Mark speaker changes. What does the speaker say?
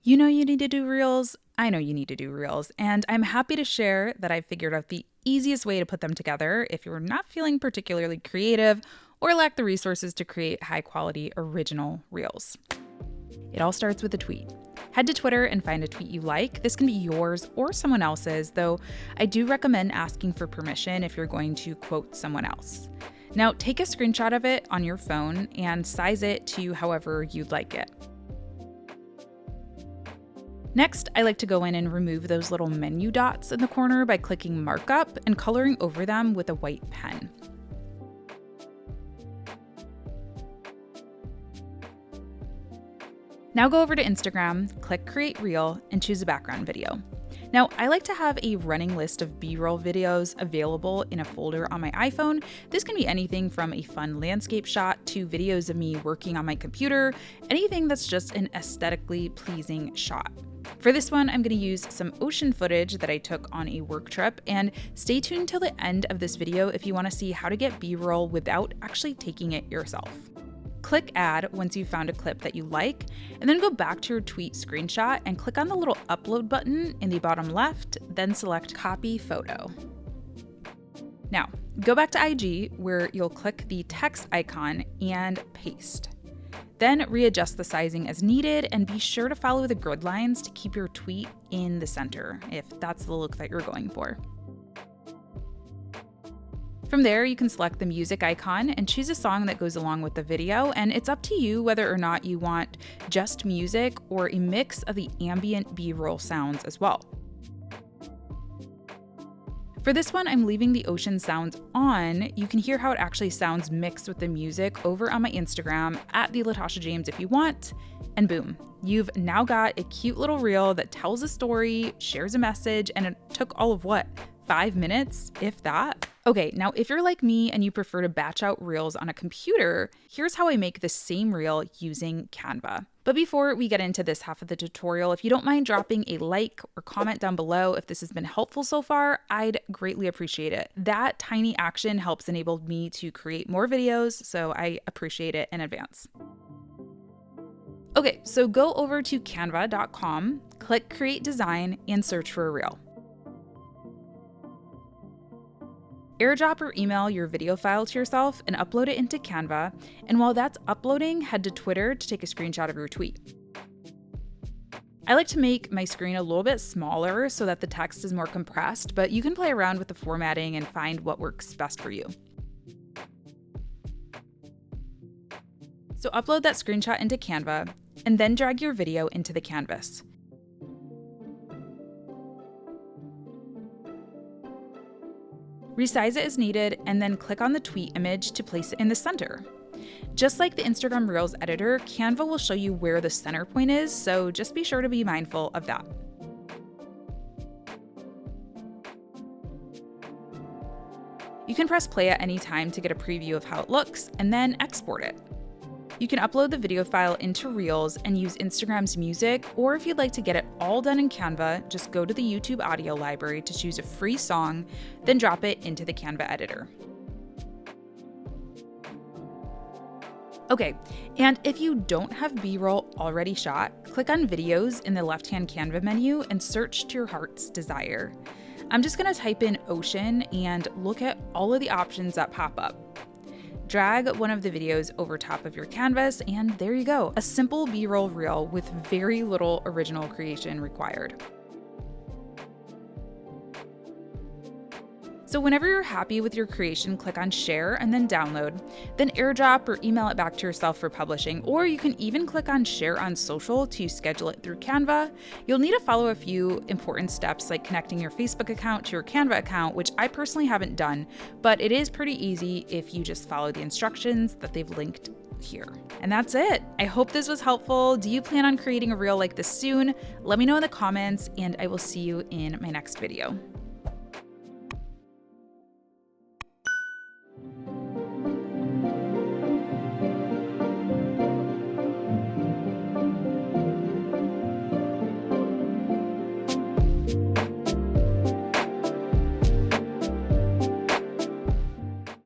Speaker 1: You know you need to do reels. I know you need to do reels, and I'm happy to share that I've figured out the easiest way to put them together if you're not feeling particularly creative or lack the resources to create high quality original reels. It all starts with a tweet. Head to Twitter and find a tweet you like. This can be yours or someone else's, though I do recommend asking for permission if you're going to quote someone else. Now, take a screenshot of it on your phone and size it to however you'd like it. Next, I like to go in and remove those little menu dots in the corner by clicking Markup and coloring over them with a white pen. Now go over to Instagram, click Create Reel, and choose a background video. Now, I like to have a running list of B-roll videos available in a folder on my iPhone. This can be anything from a fun landscape shot to videos of me working on my computer, anything that's just an aesthetically pleasing shot. For this one, I'm going to use some ocean footage that I took on a work trip, and stay tuned till the end of this video if you want to see how to get B-roll without actually taking it yourself. Click Add once you've found a clip that you like, and then go back to your tweet screenshot and click on the little upload button in the bottom left, then select Copy Photo. Now, go back to IG where you'll click the text icon and paste. Then readjust the sizing as needed and be sure to follow the grid lines to keep your tweet in the center if that's the look that you're going for. From there, you can select the music icon and choose a song that goes along with the video, and it's up to you whether or not you want just music or a mix of the ambient B-roll sounds as well. For this one, I'm leaving the ocean sounds on. You can hear how it actually sounds mixed with the music over on my Instagram at the Latasha James if you want, and boom, you've now got a cute little reel that tells a story, shares a message, and it took all of 5 minutes, if that? Okay, now if you're like me and you prefer to batch out reels on a computer, here's how I make the same reel using Canva. But before we get into this half of the tutorial, if you don't mind dropping a like or comment down below if this has been helpful so far, I'd greatly appreciate it. That tiny action helps enable me to create more videos, so I appreciate it in advance. Okay, so go over to canva.com, click Create Design, and search for a reel. AirDrop or email your video file to yourself and upload it into Canva, and while that's uploading, head to Twitter to take a screenshot of your tweet. I like to make my screen a little bit smaller so that the text is more compressed, but you can play around with the formatting and find what works best for you. So upload that screenshot into Canva, and then drag your video into the canvas. Resize it as needed, and then click on the tweet image to place it in the center. Just like the Instagram Reels editor, Canva will show you where the center point is, so just be sure to be mindful of that. You can press play at any time to get a preview of how it looks, and then export it. You can upload the video file into Reels and use Instagram's music, or if you'd like to get it all done in Canva, just go to the YouTube audio library to choose a free song, then drop it into the Canva editor. Okay, and if you don't have B-roll already shot, click on Videos in the left-hand Canva menu and search to your heart's desire. I'm just gonna type in ocean and look at all of the options that pop up. Drag one of the videos over top of your canvas, and there you go, a simple B-roll reel with very little original creation required. So whenever you're happy with your creation, click on Share and then Download, then AirDrop or email it back to yourself for publishing, or you can even click on Share on Social to schedule it through Canva. You'll need to follow a few important steps like connecting your Facebook account to your Canva account, which I personally haven't done, but it is pretty easy if you just follow the instructions that they've linked here. And that's it. I hope this was helpful. Do you plan on creating a reel like this soon? Let me know in the comments, and I will see you in my next video.